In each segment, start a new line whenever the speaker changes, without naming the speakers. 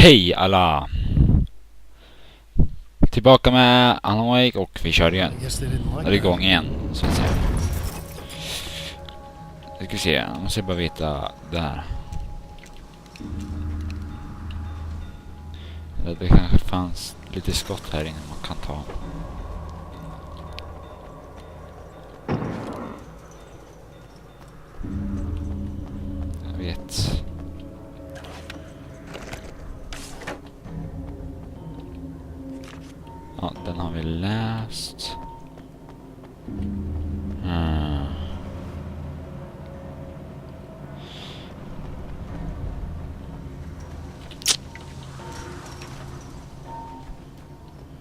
Hej alla! Tillbaka med Alan och vi kör igen. Är det igång igen, så att säga. Vi ska se, jag måste bara veta där. Det kanske fanns lite skott här inne man kan ta. Jag vet. Ja, den har vi läst.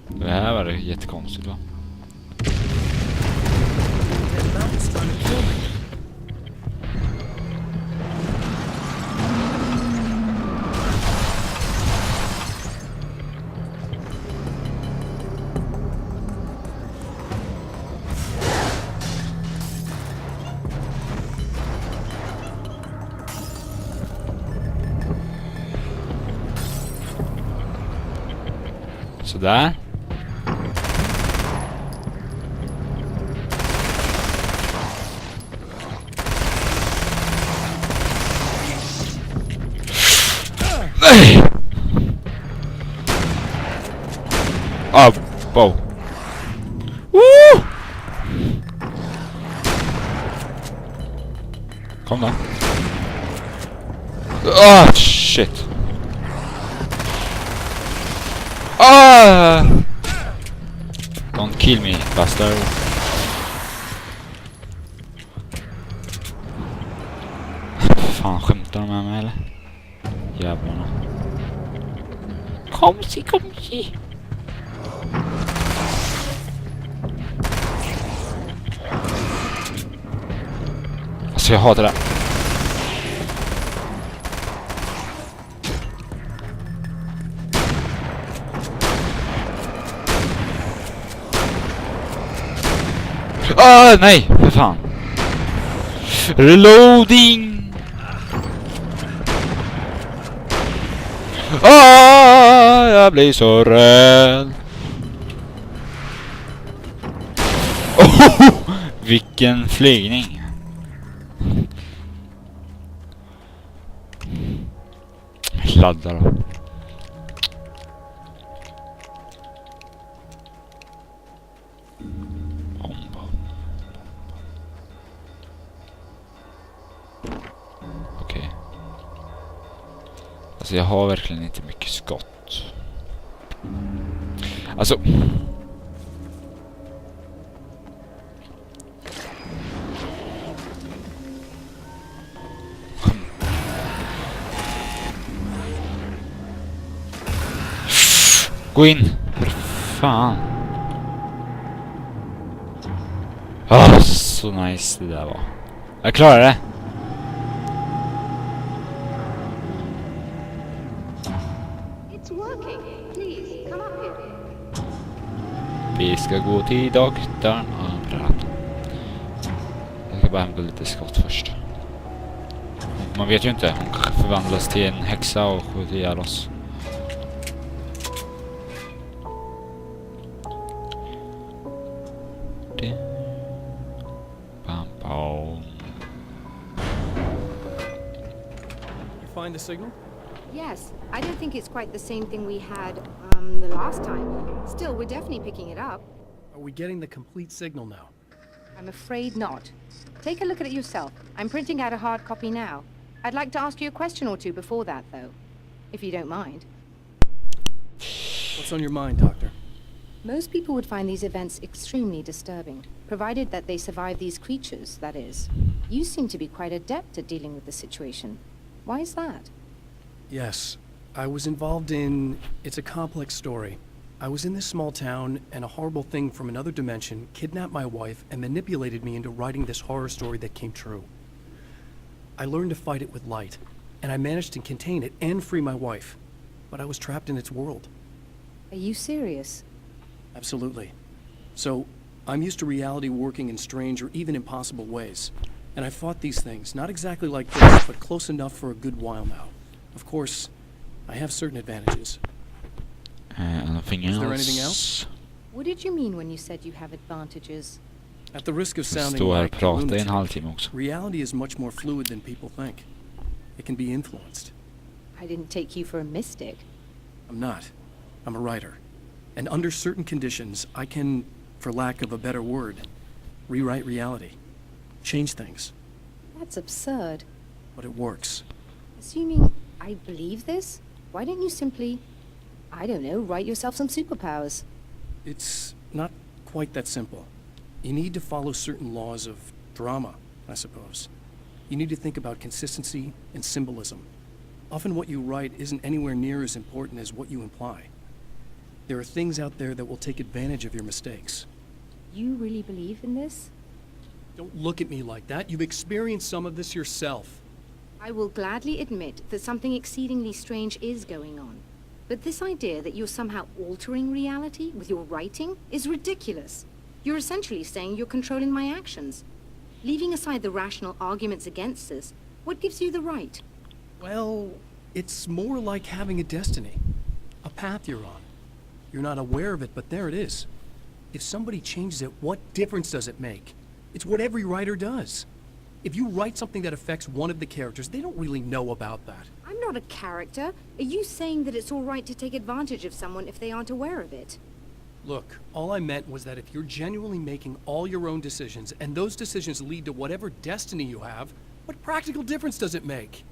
Det här var det jättekonstigt, va? Sådär. Nej! Ah, wow. Woo! Kom då. Ah, shit. Ah! Don't kill me, bastard. Fan, skämtar de med mig eller? Jävlarna. Kom si. Alltså jag hatar det. Ah, nej, för fan. Reloading. Ah, jag blir så rädd. Oh, vilken flygning. Laddar då. Okej. Alltså jag har verkligen inte mycket skott. Alltså gå in. För fan. Ah, så nice det där var. Jag klarar det. Vi ska gå till doktorn. Jag ska bara hämta lite skott först. Man vet ju inte. Hon kanske förvandlas till en häxa och skjuter ihjäl oss.
Find the signal?
Yes, I don't think it's quite the same thing we had the last time. Still, we're definitely picking it up.
Are we getting the complete signal now?
I'm afraid not. Take a look at it yourself. I'm printing out a hard copy now. I'd like to ask you a question or two before that, though, if you don't mind.
What's on your mind, Doctor?
Most people would find these events extremely disturbing, provided that they survive these creatures, that is. You seem to be quite adept at dealing with the situation. Why is that?
Yes, I was involved in... It's a complex story. I was in this small town, and a horrible thing from another dimension kidnapped my wife and manipulated me into writing this horror story that came true. I learned to fight it with light, and I managed to contain it and free my wife. But I was trapped in its world.
Are you serious?
Absolutely. So, I'm used to reality working in strange or even impossible ways. And I fought these things, not exactly like this, but close enough for a good while now. Of course, I have certain advantages.
Nothing
Is
else.
there anything else?
What did you mean when you said you have advantages?
At the risk of sounding
Stå här och
like a
prata i en
lunatic,
halvtimme också.
reality is much more fluid than people think. It can be influenced.
I didn't take you for a mystic.
I'm not. I'm a writer. And under certain conditions, I can, for lack of a better word, rewrite reality. Change things.
That's absurd.
But it works.
Assuming I believe this, why don't you simply, I don't know, write yourself some superpowers?
It's not quite that simple. You need to follow certain laws of drama, I suppose. You need to think about consistency and symbolism. Often what you write isn't anywhere near as important as what you imply. There are things out there that will take advantage of your mistakes.
You really believe in this?
Don't look at me like that. You've experienced some of this yourself.
I will gladly admit that something exceedingly strange is going on. But this idea that you're somehow altering reality with your writing is ridiculous. You're essentially saying you're controlling my actions. Leaving aside the rational arguments against this, what gives you the right?
Well, it's more like having a destiny. A path you're on. You're not aware of it, but there it is. If somebody changes it, what difference does it make? It's what every writer does. If you write something that affects one of the characters, they don't really know about that.
I'm not a character. Are you saying that it's all right to take advantage of someone if they aren't aware of it?
Look, all I meant was that if you're genuinely making all your own decisions, and those decisions lead to whatever destiny you have, what practical difference does it make?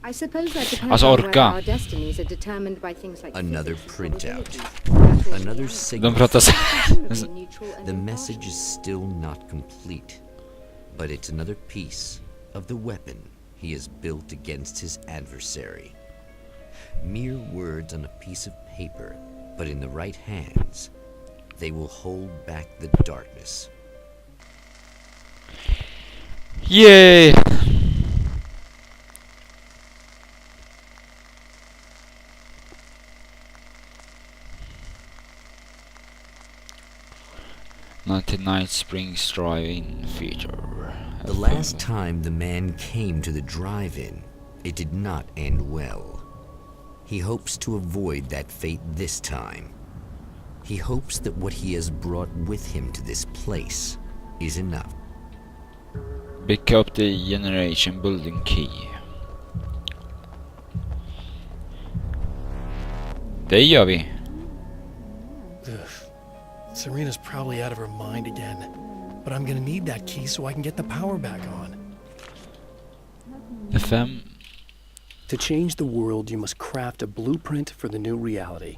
I suppose that depends
Alltså,
on
orka.
whether our destinies are determined by things like
Another
physics,
printout.
probabilities,
Another
natural
signal.
De pratar så
reality, neutral and
The
impartial.
message is still not complete, but it's another piece of the weapon he has built against his adversary. Mere words on a piece of paper, but in the right hands, they will hold back the darkness.
Yay! Night Springs Drive-In feature.
The last time the man came to the drive-in, it did not end well. He hopes to avoid that fate this time. He hopes that what he has brought with him to this place is enough.
Pick up the generation building key. Det gör vi.
Ugh. Serena's probably out of her mind again. But I'm gonna need that key so I can get the power back on.
FM.
To change the world, you must craft a blueprint for the new reality.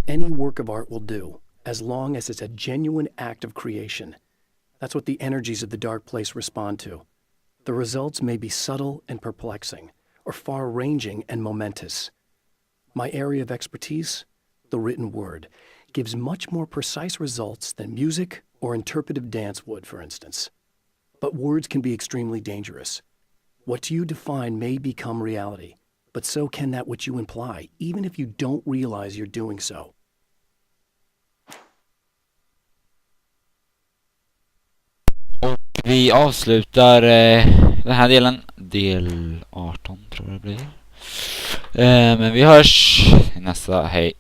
Any work of art will do, as long as it's a genuine act of creation. That's what the energies of the dark place respond to. The results may be subtle and perplexing, or far-ranging and momentous. My area of expertise, the written word, gives much more precise results than music or interpretive dance would, for instance. But words can be extremely dangerous. What you define may become reality, but so can that which you imply, even if you don't realize you're doing so.
Och vi avslutar den här delen, del 18 tror jag det blir. Men vi hörs i nästa, hej.